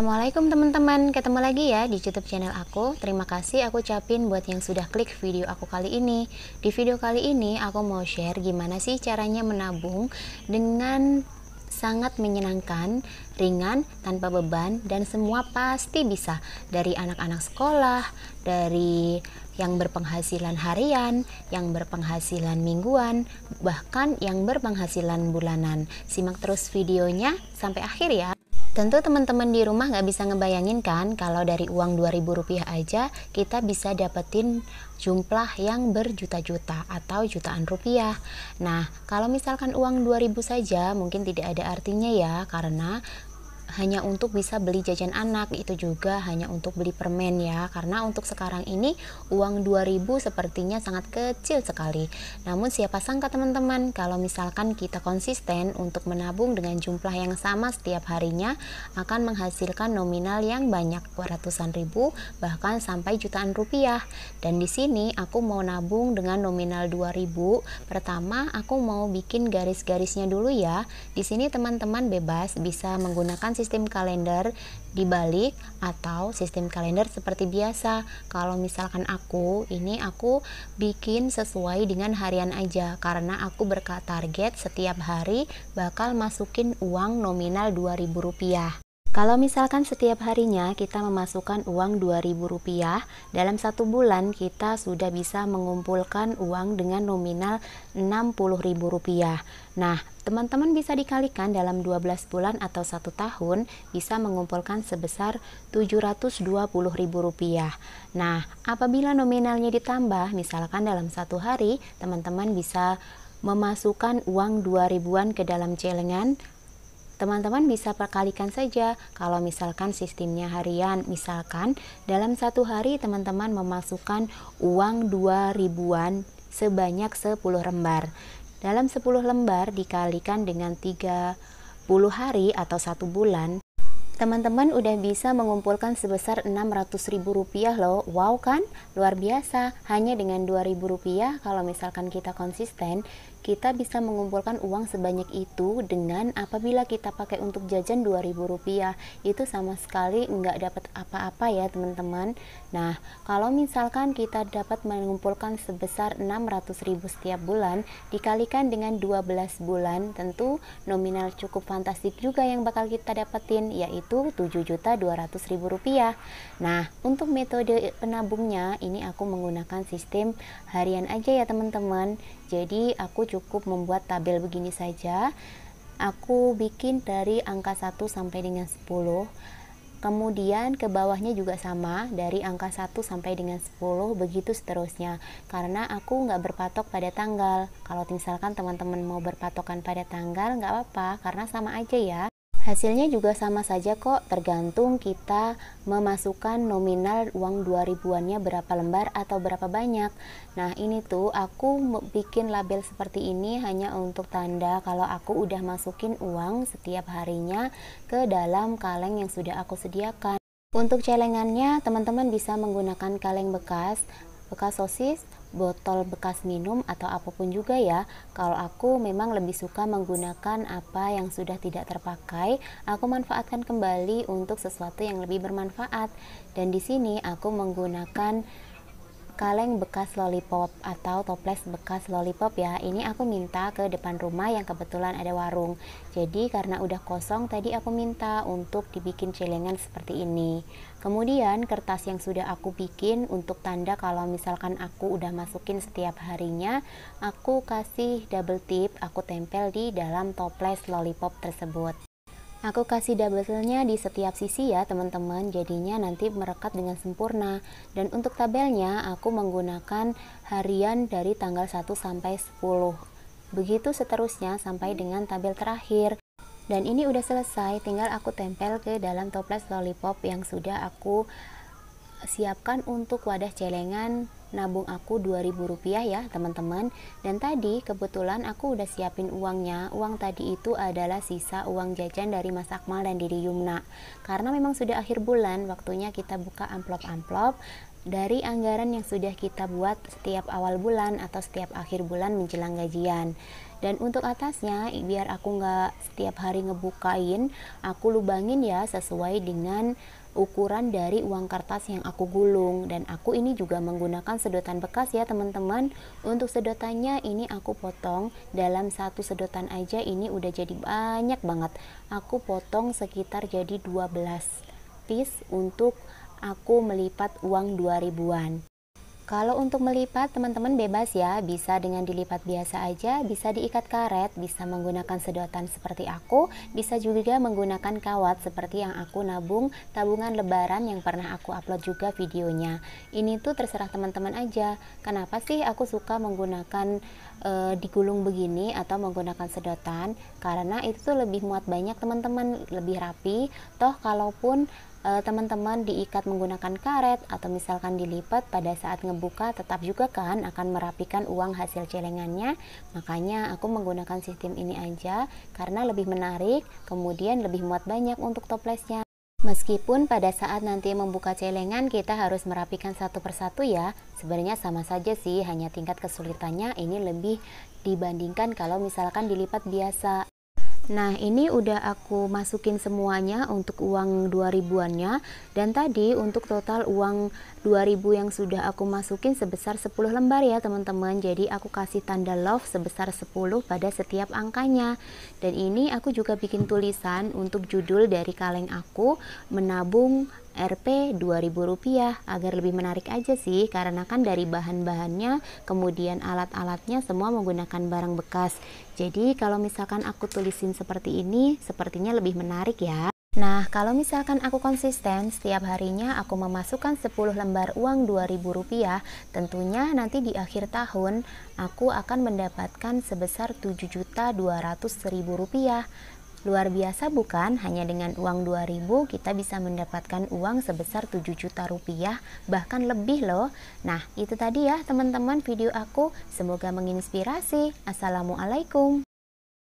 Assalamualaikum teman-teman, ketemu lagi ya di YouTube channel aku. Terima kasih aku ucapin buat yang sudah klik video aku kali ini. Di video kali ini aku mau share gimana sih caranya menabung dengan sangat menyenangkan, ringan, tanpa beban, dan semua pasti bisa. Dari anak-anak sekolah, dari yang berpenghasilan harian, yang berpenghasilan mingguan, bahkan yang berpenghasilan bulanan. Simak terus videonya sampai akhir ya. Tentu teman-teman di rumah nggak bisa ngebayangin kan kalau dari uang Rp2.000 aja kita bisa dapetin jumlah yang berjuta-juta atau jutaan rupiah. Nah, kalau misalkan uang 2.000 saja mungkin tidak ada artinya ya, karena hanya untuk bisa beli jajan anak, itu juga hanya untuk beli permen ya, karena untuk sekarang ini uang 2.000 sepertinya sangat kecil sekali. Namun siapa sangka teman-teman, kalau misalkan kita konsisten untuk menabung dengan jumlah yang sama setiap harinya akan menghasilkan nominal yang banyak, ratusan ribu bahkan sampai jutaan rupiah. Dan di sini aku mau nabung dengan nominal 2.000. Pertama aku mau bikin garis-garisnya dulu ya. Di sini teman-teman bebas bisa menggunakan sistem kalender dibalik atau sistem kalender seperti biasa. Kalau misalkan aku bikin sesuai dengan harian aja, karena aku target setiap hari bakal masukin uang nominal Rp2.000. Kalau misalkan setiap harinya kita memasukkan uang Rp2.000, dalam satu bulan kita sudah bisa mengumpulkan uang dengan nominal Rp60.000. Nah, teman-teman bisa dikalikan dalam 12 bulan atau 1 tahun bisa mengumpulkan sebesar Rp720.000. Nah, apabila nominalnya ditambah, misalkan dalam 1 hari, teman-teman bisa memasukkan uang 2.000-an ke dalam celengan. Teman-teman bisa perkalikan saja. Kalau misalkan sistemnya harian, misalkan dalam 1 hari teman-teman memasukkan uang 2.000-an sebanyak 10 lembar. Dalam 10 lembar dikalikan dengan 30 hari atau 1 bulan, teman-teman udah bisa mengumpulkan sebesar Rp600.000 loh. Wow kan? Luar biasa. Hanya dengan Rp2.000 kalau misalkan kita konsisten, kita bisa mengumpulkan uang sebanyak itu. Dengan apabila kita pakai untuk jajan Rp2.000, itu sama sekali nggak dapat apa-apa ya teman-teman. Nah, kalau misalkan kita dapat mengumpulkan sebesar Rp600.000 setiap bulan, dikalikan dengan 12 bulan, tentu nominal cukup fantastik juga yang bakal kita dapetin, yaitu Rp7.200.000. Nah, untuk metode penabungnya ini aku menggunakan sistem harian aja ya teman-teman. Jadi aku cukup membuat tabel begini saja. Aku bikin dari angka 1 sampai dengan 10. Kemudian ke bawahnya juga sama, dari angka 1 sampai dengan 10, begitu seterusnya. Karena aku nggak berpatok pada tanggal. Kalau misalkan teman-teman mau berpatokan pada tanggal, nggak apa-apa, karena sama aja ya. Hasilnya juga sama saja kok, tergantung kita memasukkan nominal uang 2.000-annya berapa lembar atau berapa banyak. Nah, ini tuh aku bikin label seperti ini hanya untuk tanda kalau aku udah masukin uang setiap harinya ke dalam kaleng yang sudah aku sediakan. Untuk celengannya, teman-teman bisa menggunakan kaleng bekas sosis, botol bekas minum, atau apapun juga ya. Kalau aku memang lebih suka menggunakan apa yang sudah tidak terpakai, aku manfaatkan kembali untuk sesuatu yang lebih bermanfaat. Dan di sini aku menggunakan kaleng bekas lollipop atau toples bekas lollipop ya. Ini aku minta ke depan rumah yang kebetulan ada warung. Jadi karena udah kosong tadi aku minta untuk dibikin celengan seperti ini. Kemudian kertas yang sudah aku bikin untuk tanda kalau misalkan aku udah masukin setiap harinya, aku kasih double tip, aku tempel di dalam toples lollipop tersebut. Aku kasih double-nya di setiap sisi ya teman-teman, jadinya nanti merekat dengan sempurna. Dan untuk tabelnya aku menggunakan harian dari tanggal 1 sampai 10. Begitu seterusnya sampai dengan tabel terakhir. Dan ini udah selesai, tinggal aku tempel ke dalam toples lollipop yang sudah aku siapkan untuk wadah celengan nabung aku Rp2.000 ya teman-teman. Dan tadi kebetulan aku udah siapin uangnya. Uang tadi itu adalah sisa uang jajan dari Mas Akmal dan Didi Yumna. Karena memang sudah akhir bulan, waktunya kita buka amplop-amplop dari anggaran yang sudah kita buat setiap awal bulan atau setiap akhir bulan menjelang gajian. Dan untuk atasnya, biar aku nggak setiap hari ngebukain, aku lubangin ya sesuai dengan ukuran dari uang kertas yang aku gulung. Dan aku ini juga menggunakan sedotan bekas ya teman-teman. Untuk sedotannya ini aku potong dalam satu sedotan aja, ini udah jadi banyak banget. Aku potong sekitar jadi 12 piece untuk aku melipat uang 2000-an. Kalau untuk melipat teman-teman bebas ya, bisa dengan dilipat biasa aja, bisa diikat karet, bisa menggunakan sedotan seperti aku, bisa juga menggunakan kawat seperti yang aku nabung tabungan lebaran yang pernah aku upload juga videonya. Ini tuh terserah teman-teman aja. Kenapa sih aku suka menggunakan digulung begini atau menggunakan sedotan? Karena itu tuh lebih muat banyak teman-teman, lebih rapi. Toh kalaupun teman-teman diikat menggunakan karet atau misalkan dilipat, pada saat ngebuka tetap juga kan akan merapikan uang hasil celengannya. Makanya aku menggunakan sistem ini aja karena lebih menarik, kemudian lebih muat banyak untuk toplesnya. Meskipun pada saat nanti membuka celengan kita harus merapikan satu persatu ya, sebenarnya sama saja sih, hanya tingkat kesulitannya ini lebih dibandingkan kalau misalkan dilipat biasa. Nah, ini udah aku masukin semuanya untuk uang 2000-annya, dan tadi untuk total uang 2000 yang sudah aku masukin sebesar 10 lembar ya teman-teman. Jadi aku kasih tanda love sebesar 10 pada setiap angkanya. Dan ini aku juga bikin tulisan untuk judul dari kaleng aku, menabung Rp 2000 agar lebih menarik aja sih, karena kan dari bahan-bahannya kemudian alat-alatnya semua menggunakan barang bekas. Jadi kalau misalkan aku tulisin seperti ini sepertinya lebih menarik ya. Nah, kalau misalkan aku konsisten setiap harinya aku memasukkan 10 lembar uang Rp2000, tentunya nanti di akhir tahun aku akan mendapatkan sebesar Rp7.200.000. Luar biasa bukan? Hanya dengan uang 2000 kita bisa mendapatkan uang sebesar 7 juta rupiah, bahkan lebih loh. Nah, itu tadi ya teman-teman video aku, semoga menginspirasi. Assalamualaikum.